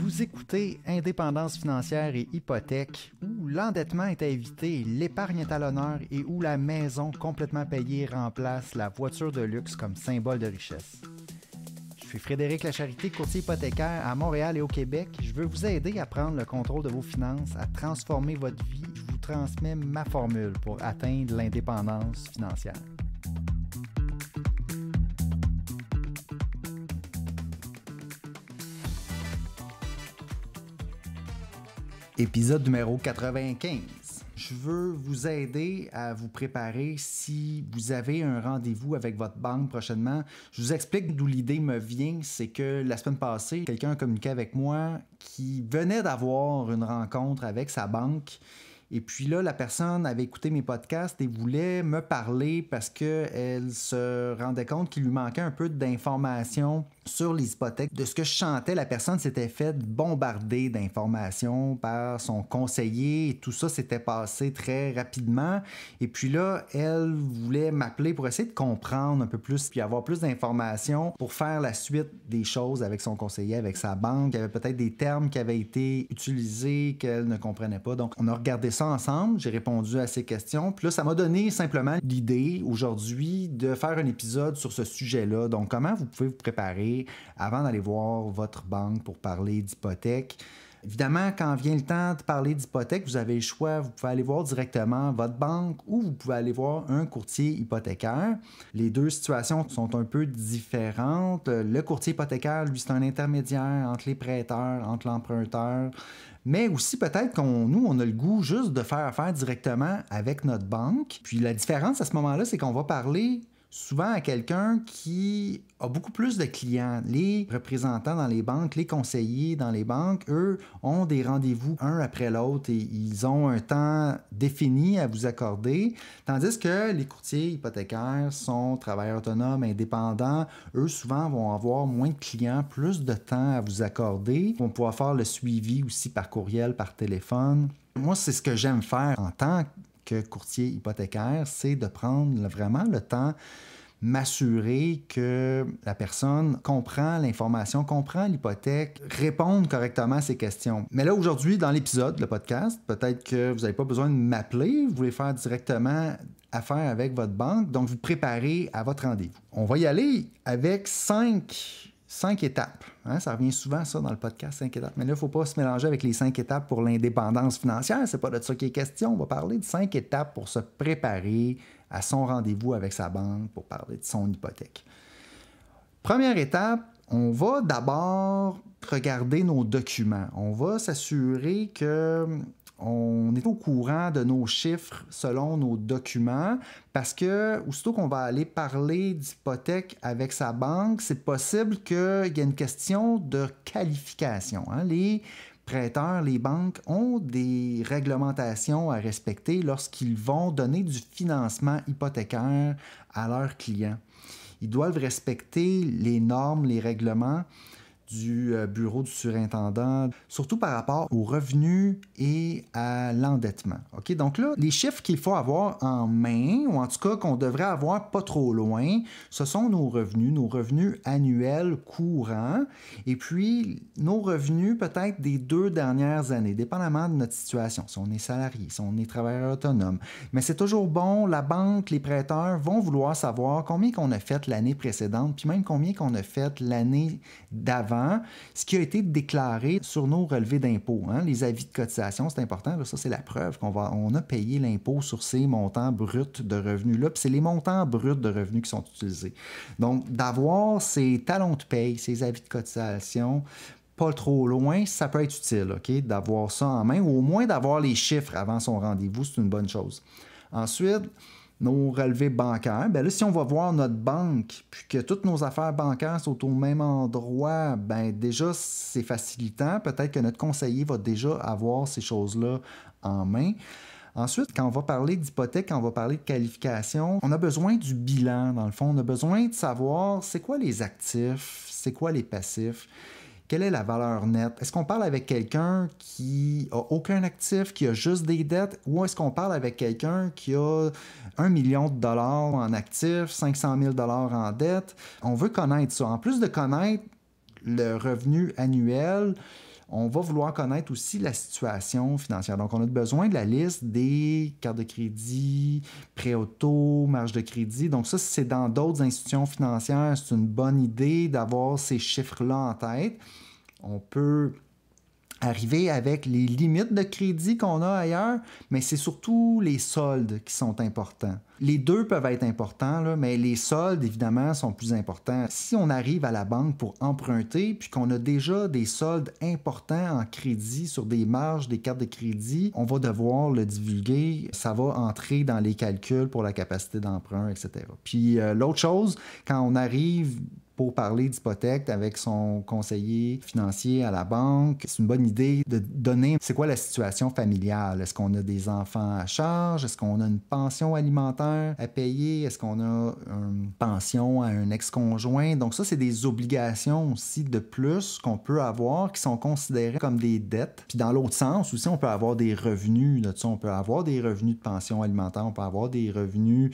Vous écoutez Indépendance financière et hypothèque, où l'endettement est à éviter, l'épargne est à l'honneur et où la maison complètement payée remplace la voiture de luxe comme symbole de richesse. Je suis Frédéric Lacharité, courtier hypothécaire à Montréal et au Québec. Je veux vous aider à prendre le contrôle de vos finances, à transformer votre vie. Je vous transmets ma formule pour atteindre l'indépendance financière. Épisode numéro 95. Je veux vous aider à vous préparer si vous avez un rendez-vous avec votre banque prochainement. Je vous explique d'où l'idée me vient. C'est que la semaine passée, quelqu'un a communiqué avec moi qui venait d'avoir une rencontre avec sa banque. Et puis là, la personne avait écouté mes podcasts et voulait me parler parce qu'elle se rendait compte qu'il lui manquait un peu d'informations sur les hypothèques. De ce que je chantais, la personne s'était faite bombarder d'informations par son conseiller et tout ça s'était passé très rapidement. Et puis là, elle voulait m'appeler pour essayer de comprendre un peu plus puis avoir plus d'informations pour faire la suite des choses avec son conseiller, avec sa banque. Il y avait peut-être des termes qui avaient été utilisés qu'elle ne comprenait pas. Donc, on a regardé ça ensemble. J'ai répondu à ses questions. Puis là, ça m'a donné simplement l'idée aujourd'hui de faire un épisode sur ce sujet-là. Donc, comment vous pouvez vous préparer avant d'aller voir votre banque pour parler d'hypothèque. Évidemment, quand vient le temps de parler d'hypothèque, vous avez le choix. Vous pouvez aller voir directement votre banque ou vous pouvez aller voir un courtier hypothécaire. Les deux situations sont un peu différentes. Le courtier hypothécaire, lui, c'est un intermédiaire entre les prêteurs, entre l'emprunteur. Mais aussi, peut-être qu'on a le goût juste de faire affaire directement avec notre banque. Puis la différence à ce moment-là, c'est qu'on va parler souvent à quelqu'un qui a beaucoup plus de clients. Les représentants dans les banques, les conseillers dans les banques, eux, ont des rendez-vous un après l'autre et ils ont un temps défini à vous accorder, tandis que les courtiers hypothécaires sont travailleurs autonomes, indépendants. Eux, souvent, vont avoir moins de clients, plus de temps à vous accorder. Ils vont pouvoir faire le suivi aussi par courriel, par téléphone. Moi, c'est ce que j'aime faire en tant que courtier hypothécaire, c'est de prendre vraiment le temps, m'assurer que la personne comprend l'information, comprend l'hypothèque, répondre correctement à ses questions. Mais là, aujourd'hui, dans l'épisode, le podcast, peut-être que vous n'avez pas besoin de m'appeler, vous voulez faire directement affaire avec votre banque, donc vous préparez à votre rendez-vous. On va y aller avec cinq étapes. Hein? Ça revient souvent, ça, dans le podcast, 5 étapes. Mais là, il ne faut pas se mélanger avec les 5 étapes pour l'indépendance financière. C'est pas de ça qu'il est question. On va parler de 5 étapes pour se préparer à son rendez-vous avec sa banque pour parler de son hypothèque. Première étape, on va d'abord regarder nos documents. On va s'assurer qu'on est au courant de nos chiffres selon nos documents parce que, aussitôt qu'on va aller parler d'hypothèque avec sa banque, c'est possible qu'il y ait une question de qualification. Hein? Les prêteurs, les banques ont des réglementations à respecter lorsqu'ils vont donner du financement hypothécaire à leurs clients. Ils doivent respecter les normes, les règlements du bureau du surintendant, surtout par rapport aux revenus et à l'endettement. OK? Donc là, les chiffres qu'il faut avoir en main, ou en tout cas qu'on devrait avoir pas trop loin, ce sont nos revenus annuels courants, et puis nos revenus peut-être des 2 dernières années, dépendamment de notre situation, si on est salarié, si on est travailleur autonome. Mais c'est toujours bon, la banque, les prêteurs vont vouloir savoir combien qu'on a fait l'année précédente, puis même combien qu'on a fait l'année d'avant, ce qui a été déclaré sur nos relevés d'impôts. Hein? Les avis de cotisation, c'est important. Là, ça, c'est la preuve qu'on a payé l'impôt sur ces montants bruts de revenus-là. Puis c'est les montants bruts de revenus qui sont utilisés. Donc, d'avoir ces talons de paye, ces avis de cotisation, pas trop loin, ça peut être utile, OK? D'avoir ça en main, ou au moins d'avoir les chiffres avant son rendez-vous, c'est une bonne chose. Ensuite, nos relevés bancaires, bien là, si on va voir notre banque, puis que toutes nos affaires bancaires sont au même endroit, bien déjà, c'est facilitant. Peut-être que notre conseiller va déjà avoir ces choses-là en main. Ensuite, quand on va parler d'hypothèque, quand on va parler de qualification, on a besoin du bilan, dans le fond. On a besoin de savoir c'est quoi les actifs, c'est quoi les passifs. Quelle est la valeur nette? Est-ce qu'on parle avec quelqu'un qui n'a aucun actif, qui a juste des dettes, ou est-ce qu'on parle avec quelqu'un qui a 1 million de dollars en actifs, 500 000 dollars en dette? On veut connaître ça. En plus de connaître le revenu annuel, On va vouloir connaître aussi la situation financière. Donc, on a besoin de la liste des cartes de crédit, prêt auto, marge de crédit. Donc, ça, si c'est dans d'autres institutions financières, c'est une bonne idée d'avoir ces chiffres-là en tête. On peut arriver avec les limites de crédit qu'on a ailleurs, mais c'est surtout les soldes qui sont importants. Les deux peuvent être importants, là, mais les soldes, évidemment, sont plus importants. Si on arrive à la banque pour emprunter, puis qu'on a déjà des soldes importants en crédit sur des marges, des cartes de crédit, on va devoir le divulguer. Ça va entrer dans les calculs pour la capacité d'emprunt, etc. Puis l'autre chose, quand on arrive pour parler d'hypothèque avec son conseiller financier à la banque, c'est une bonne idée de donner c'est quoi la situation familiale. Est-ce qu'on a des enfants à charge? Est-ce qu'on a une pension alimentaire à payer? Est-ce qu'on a une pension à un ex-conjoint? Donc ça, c'est des obligations aussi de plus qu'on peut avoir qui sont considérées comme des dettes. Puis dans l'autre sens aussi, on peut avoir des revenus. Là, on peut avoir des revenus de pension alimentaire, on peut avoir des revenus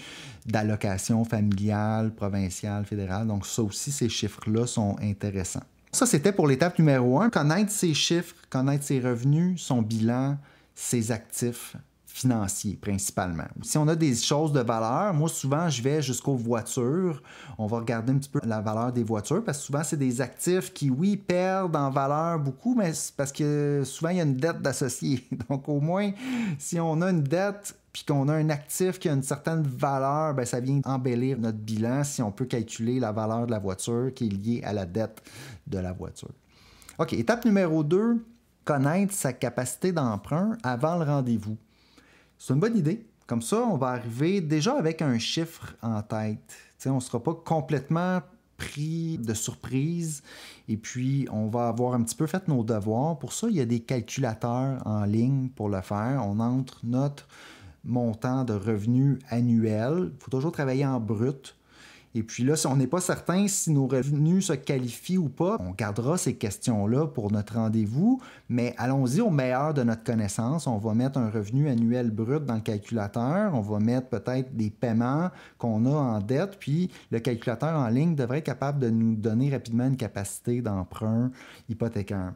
d'allocation familiale, provinciale, fédérale. Donc ça aussi, ces chiffres-là sont intéressants. Ça, c'était pour l'étape numéro 1. Connaître ses chiffres, connaître ses revenus, son bilan, ses actifs financiers principalement. Si on a des choses de valeur, moi souvent je vais jusqu'aux voitures. On va regarder un petit peu la valeur des voitures parce que souvent c'est des actifs qui, oui, perdent en valeur beaucoup, mais c'est parce que souvent il y a une dette d'associé. Donc au moins, si on a une dette puis qu'on a un actif qui a une certaine valeur, bien, ça vient embellir notre bilan si on peut calculer la valeur de la voiture qui est liée à la dette de la voiture. OK, étape numéro 2, connaître sa capacité d'emprunt avant le rendez-vous. C'est une bonne idée. Comme ça, on va arriver déjà avec un chiffre en tête. T'sais, on ne sera pas complètement pris de surprise et puis on va avoir un petit peu fait nos devoirs. Pour ça, il y a des calculateurs en ligne pour le faire. On entre notre montant de revenus annuel. Il faut toujours travailler en brut. Et puis là, si on n'est pas certain si nos revenus se qualifient ou pas, on gardera ces questions-là pour notre rendez-vous, mais allons-y au meilleur de notre connaissance. On va mettre un revenu annuel brut dans le calculateur, on va mettre peut-être des paiements qu'on a en dette, puis le calculateur en ligne devrait être capable de nous donner rapidement une capacité d'emprunt hypothécaire.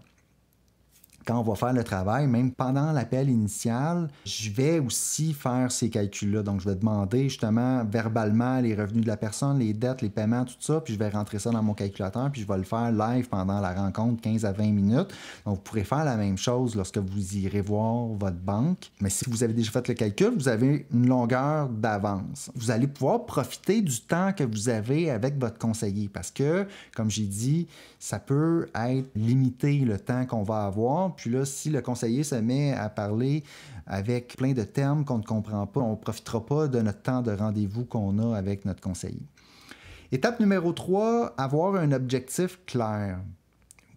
Quand on va faire le travail, même pendant l'appel initial, je vais aussi faire ces calculs-là. Donc, je vais demander justement verbalement les revenus de la personne, les dettes, les paiements, tout ça, puis je vais rentrer ça dans mon calculateur, puis je vais le faire live pendant la rencontre, 15 à 20 minutes. Donc, vous pourrez faire la même chose lorsque vous irez voir votre banque. Mais si vous avez déjà fait le calcul, vous avez une longueur d'avance. Vous allez pouvoir profiter du temps que vous avez avec votre conseiller parce que, comme j'ai dit, ça peut être limité le temps qu'on va avoir. Puis là, si le conseiller se met à parler avec plein de termes qu'on ne comprend pas, on ne profitera pas de notre temps de rendez-vous qu'on a avec notre conseiller. Étape numéro 3, avoir un objectif clair.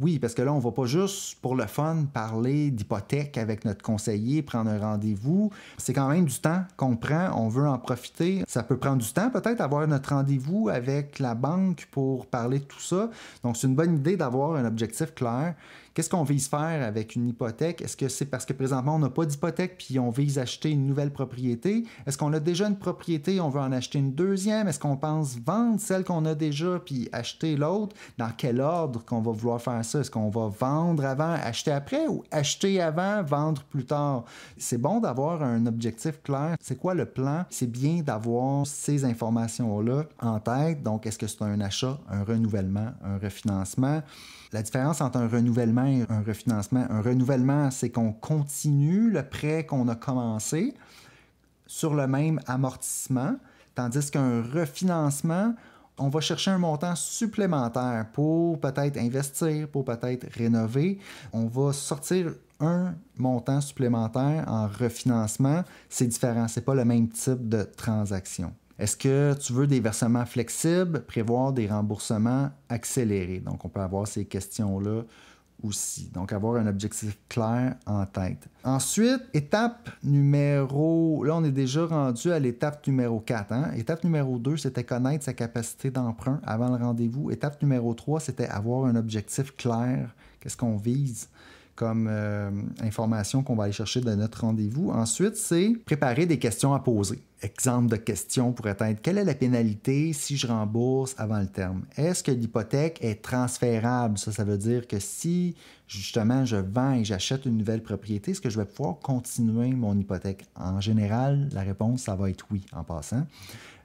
Oui, parce que là, on ne va pas juste pour le fun parler d'hypothèque avec notre conseiller, prendre un rendez-vous. C'est quand même du temps qu'on prend, on veut en profiter. Ça peut prendre du temps, peut-être, avoir notre rendez-vous avec la banque pour parler de tout ça. Donc, c'est une bonne idée d'avoir un objectif clair. Qu'est-ce qu'on vise faire avec une hypothèque? Est-ce que c'est parce que présentement, on n'a pas d'hypothèque puis on vise acheter une nouvelle propriété? Est-ce qu'on a déjà une propriété et on veut en acheter une deuxième? Est-ce qu'on pense vendre celle qu'on a déjà puis acheter l'autre? Dans quel ordre qu'on va vouloir faire ça? Est-ce qu'on va vendre avant, acheter après ou acheter avant, vendre plus tard? C'est bon d'avoir un objectif clair. C'est quoi le plan? C'est bien d'avoir ces informations-là en tête. Donc, est-ce que c'est un achat, un renouvellement, un refinancement? La différence entre un renouvellement et un renouvellement, c'est qu'on continue le prêt qu'on a commencé sur le même amortissement, tandis qu'un refinancement, on va chercher un montant supplémentaire pour peut-être investir, pour peut-être rénover. On va sortir un montant supplémentaire en refinancement. C'est différent, ce n'est pas le même type de transaction. Est-ce que tu veux des versements flexibles, prévoir des remboursements accélérés? Donc, on peut avoir ces questions-là aussi. Donc, avoir un objectif clair en tête. Ensuite, étape numéro... Là, on est déjà rendu à l'étape numéro 4. Hein? Étape numéro 2, c'était connaître sa capacité d'emprunt avant le rendez-vous. Étape numéro 3, c'était avoir un objectif clair. Qu'est-ce qu'on vise comme information qu'on va aller chercher de notre rendez-vous. Ensuite, c'est préparer des questions à poser. Exemple de question pourrait être: quelle est la pénalité si je rembourse avant le terme? Est-ce que l'hypothèque est transférable? Ça veut dire que si justement je vends et j'achète une nouvelle propriété, est-ce que je vais pouvoir continuer mon hypothèque? En général, la réponse, ça va être oui en passant.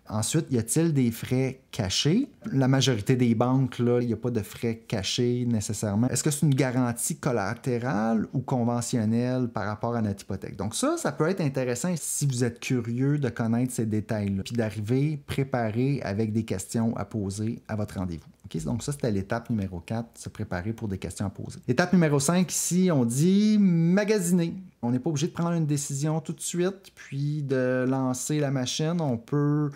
Ensuite, y a-t-il des frais cachés? La majorité des banques, là, il n'y a pas de frais cachés nécessairement. Est-ce que c'est une garantie collatérale ou conventionnelle par rapport à notre hypothèque? Donc ça peut être intéressant si vous êtes curieux de connaître ces détails-là, puis d'arriver préparé avec des questions à poser à votre rendez-vous. Okay? Donc ça, c'était l'étape numéro 4, se préparer pour des questions à poser. Étape numéro 5, ici, on dit magasiner. On n'est pas obligé de prendre une décision tout de suite, puis de lancer la machine. On peut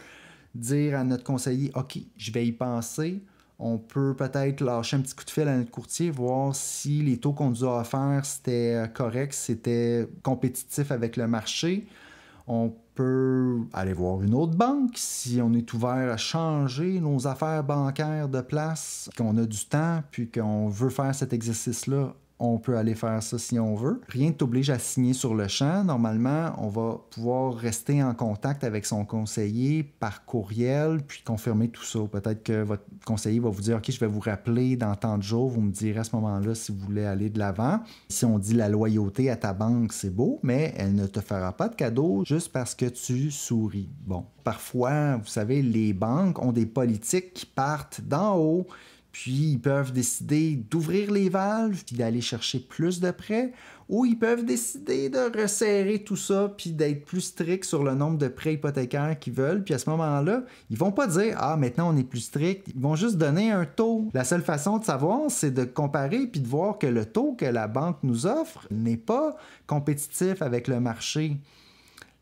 dire à notre conseiller: OK, je vais y penser. On peut peut-être lâcher un petit coup de fil à notre courtier, voir si les taux qu'on nous a offerts, c'était correct, c'était compétitif avec le marché. On peut aller voir une autre banque si on est ouvert à changer nos affaires bancaires de place, qu'on a du temps, puis qu'on veut faire cet exercice-là. On peut aller faire ça si on veut. Rien ne t'oblige à signer sur le champ. Normalement, on va pouvoir rester en contact avec son conseiller par courriel, puis confirmer tout ça. Peut-être que votre conseiller va vous dire: OK, je vais vous rappeler dans tant de jours. Vous me direz à ce moment-là si vous voulez aller de l'avant. Si on dit la loyauté à ta banque, c'est beau, mais elle ne te fera pas de cadeau juste parce que tu souris. Bon, parfois, vous savez, les banques ont des politiques qui partent d'en haut. Puis, ils peuvent décider d'ouvrir les valves puis d'aller chercher plus de prêts, ou ils peuvent décider de resserrer tout ça puis d'être plus strict sur le nombre de prêts hypothécaires qu'ils veulent. Puis à ce moment-là, ils vont pas dire: ah, maintenant on est plus strict. Ils vont juste donner un taux. La seule façon de savoir, c'est de comparer puis de voir que le taux que la banque nous offre n'est pas compétitif avec le marché.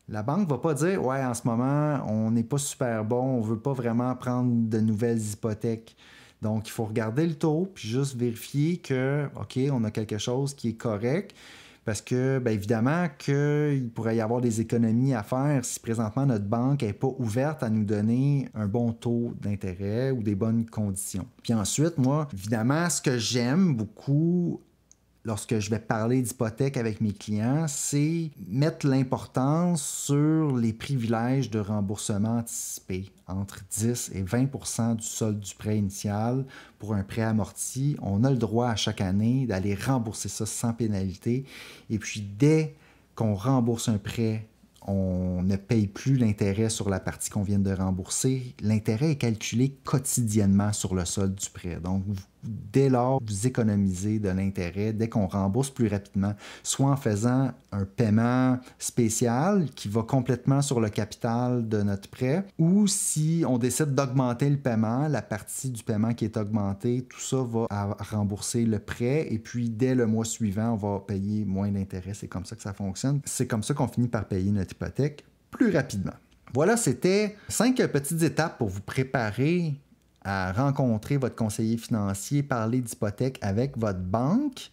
La banque ne va pas dire: ouais, en ce moment, on n'est pas super bon, on ne veut pas vraiment prendre de nouvelles hypothèques. Donc, il faut regarder le taux, puis juste vérifier que, OK, on a quelque chose qui est correct, parce que, bien évidemment, qu'il pourrait y avoir des économies à faire si présentement notre banque n'est pas ouverte à nous donner un bon taux d'intérêt ou des bonnes conditions. Puis ensuite, moi, évidemment, ce que j'aime beaucoup lorsque je vais parler d'hypothèque avec mes clients, c'est mettre l'importance sur les privilèges de remboursement anticipé. Entre 10 et 20 % du solde du prêt initial pour un prêt amorti. On a le droit à chaque année d'aller rembourser ça sans pénalité. Et puis, dès qu'on rembourse un prêt, on ne paye plus l'intérêt sur la partie qu'on vient de rembourser. L'intérêt est calculé quotidiennement sur le solde du prêt. Donc, dès lors, vous économisez de l'intérêt dès qu'on rembourse plus rapidement, soit en faisant un paiement spécial qui va complètement sur le capital de notre prêt, ou si on décide d'augmenter le paiement, la partie du paiement qui est augmentée, tout ça va à rembourser le prêt, et puis dès le mois suivant, on va payer moins d'intérêt. C'est comme ça que ça fonctionne. C'est comme ça qu'on finit par payer notre hypothèque plus rapidement. Voilà, c'était 5 petites étapes pour vous préparer à rencontrer votre conseiller financier, parler d'hypothèque avec votre banque.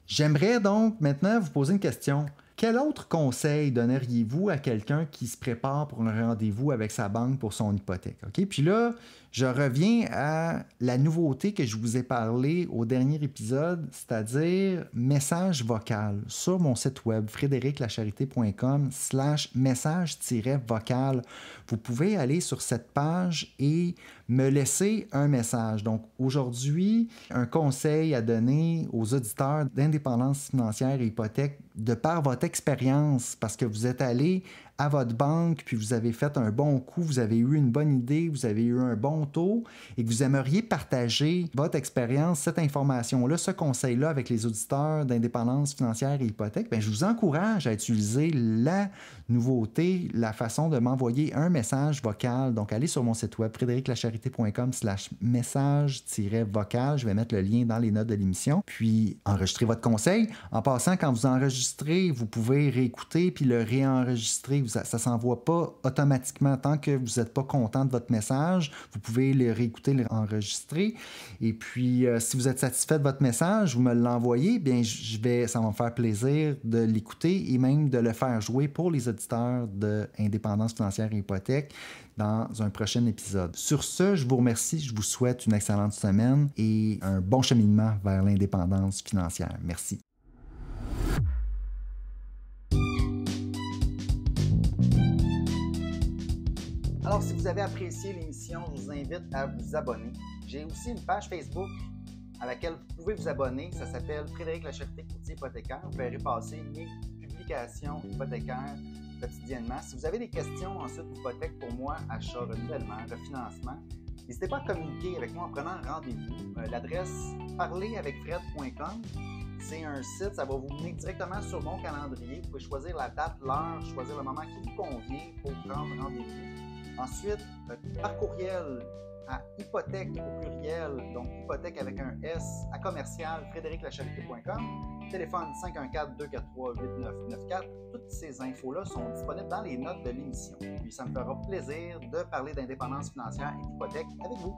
J'aimerais donc maintenant vous poser une question. Quel autre conseil donneriez-vous à quelqu'un qui se prépare pour un rendez-vous avec sa banque pour son hypothèque? OK? Puis là, je reviens à la nouveauté que je vous ai parlé au dernier épisode, c'est-à-dire message vocal. Sur mon site web, frédéric-lacharité.com/message-vocal, vous pouvez aller sur cette page et me laisser un message. Donc, aujourd'hui, un conseil à donner aux auditeurs d'indépendance financière et hypothèque de par votre expérience, parce que vous êtes allé à votre banque, puis vous avez fait un bon coup, vous avez eu une bonne idée, vous avez eu un bon taux, et que vous aimeriez partager votre expérience, cette information-là, ce conseil-là avec les auditeurs d'indépendance financière et hypothèque, bien, je vous encourage à utiliser la nouveauté, la façon de m'envoyer un message vocal. Donc, allez sur mon site web, frédéric-lacharité.com/message-vocal. Je vais mettre le lien dans les notes de l'émission. Puis, enregistrez votre conseil. En passant, quand vous enregistrez, vous pouvez réécouter puis le réenregistrer. Ça ne s'envoie pas automatiquement tant que vous n'êtes pas content de votre message. Vous pouvez le réécouter, le réenregistrer. Et puis, si vous êtes satisfait de votre message, vous me l'envoyez, bien, ça va me faire plaisir de l'écouter et même de le faire jouer pour les auditeurs d'indépendance financière et hypothèque dans un prochain épisode. Sur ce, je vous remercie, je vous souhaite une excellente semaine et un bon cheminement vers l'indépendance financière. Merci. vous avez apprécié l'émission, je vous invite à vous abonner. J'ai aussi une page Facebook à laquelle vous pouvez vous abonner. Ça s'appelle Frédéric Lacherté, courtier hypothécaire. Vous verrez passer mes publications hypothécaires quotidiennement. Si vous avez des questions ensuite d'hypothèque pour moi, achat, renouvellement, refinancement, n'hésitez pas à communiquer avec moi en prenant un rendez-vous. L'adresse parleravecfred.com. C'est un site, ça va vous mener directement sur mon calendrier. Vous pouvez choisir la date, l'heure, choisir le moment qui vous convient pour prendre rendez-vous. Ensuite, par courriel à hypothèque au pluriel, donc hypothèque avec un S, à commercial frédériclacherté.com. Téléphone 514-243-8994. Toutes ces infos-là sont disponibles dans les notes de l'émission. Puis ça me fera plaisir de parler d'indépendance financière et d'hypothèque avec vous.